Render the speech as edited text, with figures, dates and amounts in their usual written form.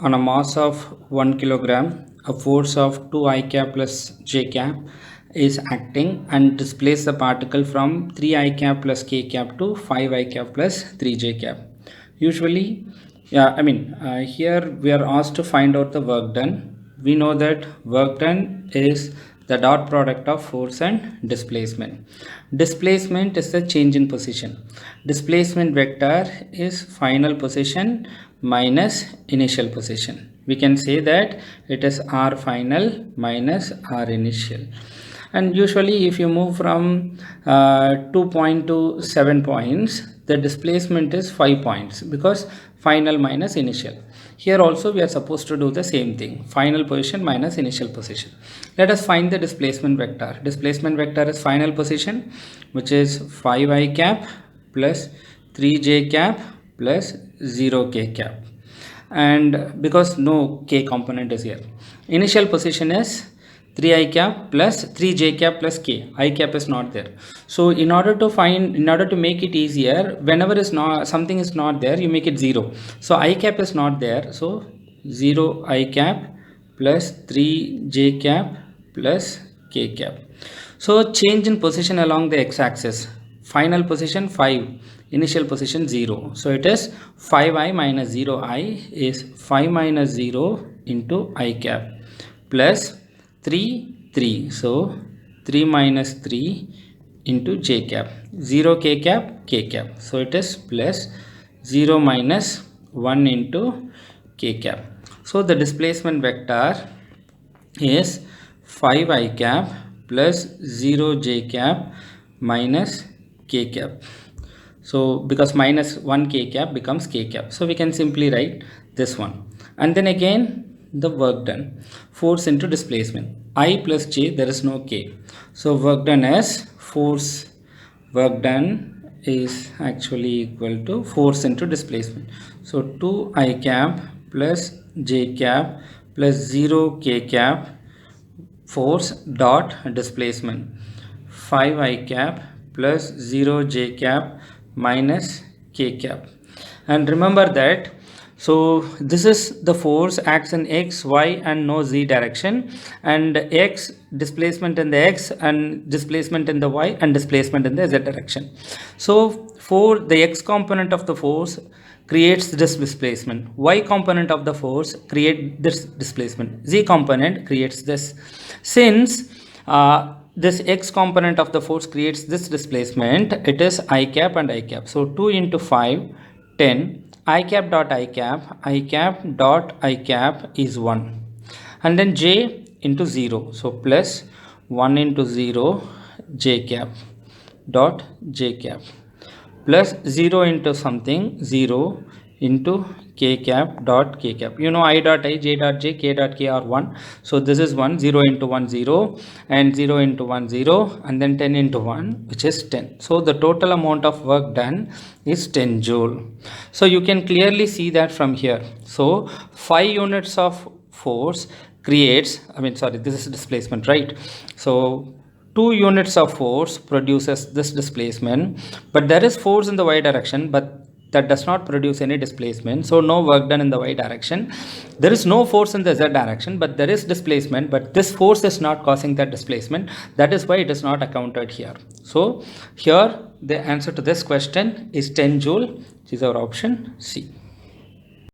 on a mass of 1 kilogram, a force of 2 I cap plus j cap is acting and displaces the particle from 3 I cap plus k cap to 5 I cap plus 3 j cap. Usually, here we are asked to find out the work done. We know that work done is the dot product of force and displacement. Displacement is the change in position. Displacement vector is final position minus initial position. We can say that it is r final minus r initial. And usually if you move from 2 point to 7 points, the displacement is 5 points because final minus initial. Here also we are supposed to do the same thing, final position minus initial position. Let us find the displacement vector. Displacement vector is final position, which is 5 I cap plus 3 j cap plus 0 k cap. And because no k component is here, initial position is 3 I cap plus 3 j cap plus k. I cap is not there. So in order to make it easier, whenever is not something is not there, you make it 0. So I cap is not there. So 0 I cap plus 3 j cap plus k cap. So change in position along the x-axis. Final position 5, initial position 0. So it is 5i minus 0i is 5 minus 0 into I cap plus 3. So 3 minus 3 into j cap. 0 k cap, k cap. So it is plus 0 minus 1 into k cap. So the displacement vector is 5 I cap plus 0 j cap minus k cap. So because minus 1 k cap becomes k cap. So we can simply write this one. And then again the work done. Force into displacement. I plus j, there is no k. So work done as force. Work done is actually equal to force into displacement. So 2 I cap plus j cap plus 0 k cap force dot displacement 5 I cap plus 0 j cap minus k cap. And remember that, so this is the force acts in x, y and no z direction, and x displacement in the x and displacement in the y and displacement in the z direction. So for the x component of the force creates this displacement, y component of the force create this displacement, z component creates this. Since this x component of the force creates this displacement, it is I cap and I cap. So 2 into 5, 10. I cap dot I cap dot I cap is 1. And then j into 0. So plus 1 into 0 j cap dot j cap plus 0 into something 0 into k cap dot k cap. You know I dot I, j dot j, k dot k are 1. So this is 1, 0 into 1, 0 and 0 into 1, 0 and then 10 into 1, which is 10. So the total amount of work done is 10 joule. So you can clearly see that from here. So 5 units of force creates, this is displacement, right? So 2 units of force produces this displacement, but there is force in the y direction, but that does not produce any displacement. So no work done in the y direction. There is no force in the z direction, but there is displacement, but this force is not causing that displacement. That is why it is not accounted here. So here the answer to this question is 10 joule, which is our option C.